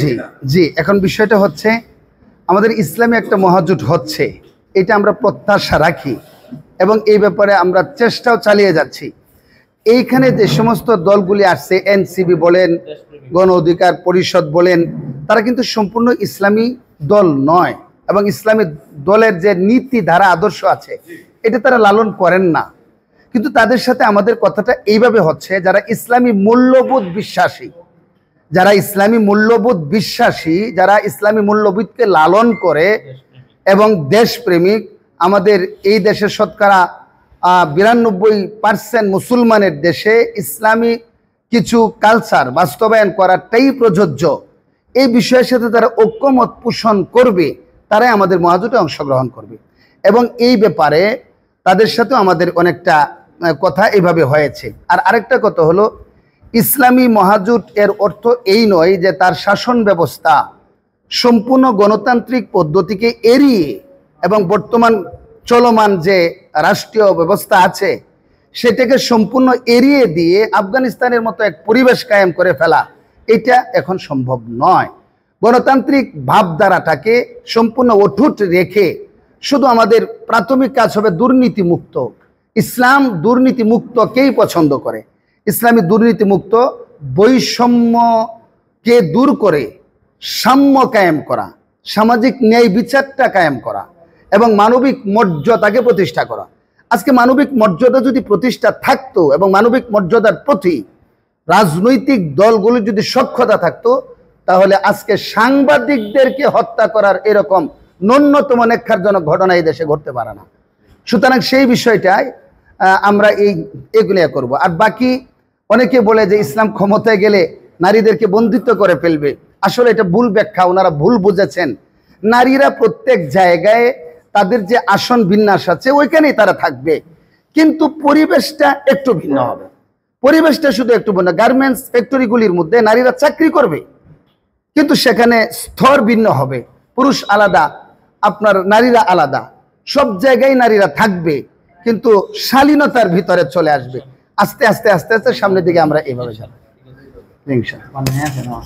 জি জি, এখন বিষয়টা হচ্ছে আমাদের ইসলামে একটা মহাজোট হচ্ছে, এটা আমরা প্রত্যাশা রাখি এবং এই ব্যাপারে আমরা চেষ্টাও চালিয়ে যাচ্ছি। এইখানে যে সমস্ত দলগুলি আসছে, এনসিপি বলেন, গণ অধিকার পরিষদ বলেন, তারা কিন্তু সম্পূর্ণ ইসলামী দল নয় এবং ইসলামী দলের যে নীতি ধারা আদর্শ আছে এটা তারা লালন করেন না। কিন্তু তাদের সাথে আমাদের কথাটা এইভাবে হচ্ছে, যারা ইসলামী মূল্যবোধ বিশ্বাসী, যারা ইসলামী মূল্যবোধ বিশ্বাসী, যারা ইসলামী মূল্যবোধকে লালন করে এবং দেশপ্রেমিক, আমাদের এই দেশের শতকরা 92% মুসলমানের দেশে ইসলামী কিছু কালচার বাস্তবায়ন করাটাই প্রযোজ্য, এই বিষয়ের সাথে তারা ঐক্যমত পোষণ করবে, তারাই আমাদের মহাজোটে অংশগ্রহণ করবে। এবং এই ব্যাপারে তাদের সাথেও আমাদের অনেকটা কথা এইভাবে হয়েছে। আর আরেকটা কথা হলো, ইসলামী মহাজোট এর অর্থ এই নয় যে তার শাসন ব্যবস্থা সম্পূর্ণ গণতান্ত্রিক পদ্ধতিকে এড়িয়ে এবং বর্তমান চলমান যে রাষ্ট্রীয় ব্যবস্থা আছে সেটাকে সম্পূর্ণ এড়িয়ে দিয়ে আফগানিস্তানের মতো এক পরিবেশ কায়েম করে ফেলা, এটা এখন সম্ভব নয়। গণতান্ত্রিক ভাবধারাটাকে সম্পূর্ণ অটুট রেখে শুধু আমাদের প্রাথমিক কাজ হবে দুর্নীতিমুক্ত। ইসলাম দুর্নীতিমুক্তকেই পছন্দ করে। ইসলামী দুর্নীতিমুক্ত, বৈষম্যকে দূর করে সাম্য কায়েম করা, সামাজিক ন্যায় বিচারটা কায়েম করা এবং মানবিক মর্যাদাকে প্রতিষ্ঠা করা। আজকে মানবিক মর্যাদা যদি প্রতিষ্ঠা থাকতো এবং মানবিক মর্যাদার প্রতি রাজনৈতিক দলগুলো যদি সক্ষতা থাকতো, তাহলে আজকে সাংবাদিকদেরকে হত্যা করার এরকম ন্যূনতম নেক্ষারজনক ঘটনা এই দেশে ঘটতে পারে না। সুতরাং সেই বিষয়টাই আমরা এগুলো করব। আর বাকি অনেকে বলে যে ইসলাম ক্ষমতায় গেলে নারীদেরকে বন্দিত্ব করে ফেলবে, আসলে এটা ভুল ব্যাখ্যা, ওনারা ভুল বুঝেছেন। নারীরা প্রত্যেক জায়গায় তাদের যে আসন বিন্যাস আছে ওইখানেই তারা থাকবে, কিন্তু পরিবেশটা একটু ভিন্ন হবে। পরিবেশটা শুধু একটু ভিন্ন। গার্মেন্টস ফ্যাক্টরিগুলির মধ্যে নারীরা চাকরি করবে, কিন্তু সেখানে স্তর ভিন্ন হবে, পুরুষ আলাদা, আপনার নারীরা আলাদা, সব জায়গায় নারীরা থাকবে, কিন্তু শালীনতার ভিতরে চলে আসবে। আস্তে আস্তে আস্তে আস্তে সামনের দিকে আমরা এইভাবে যাব ইনশাআল্লাহ।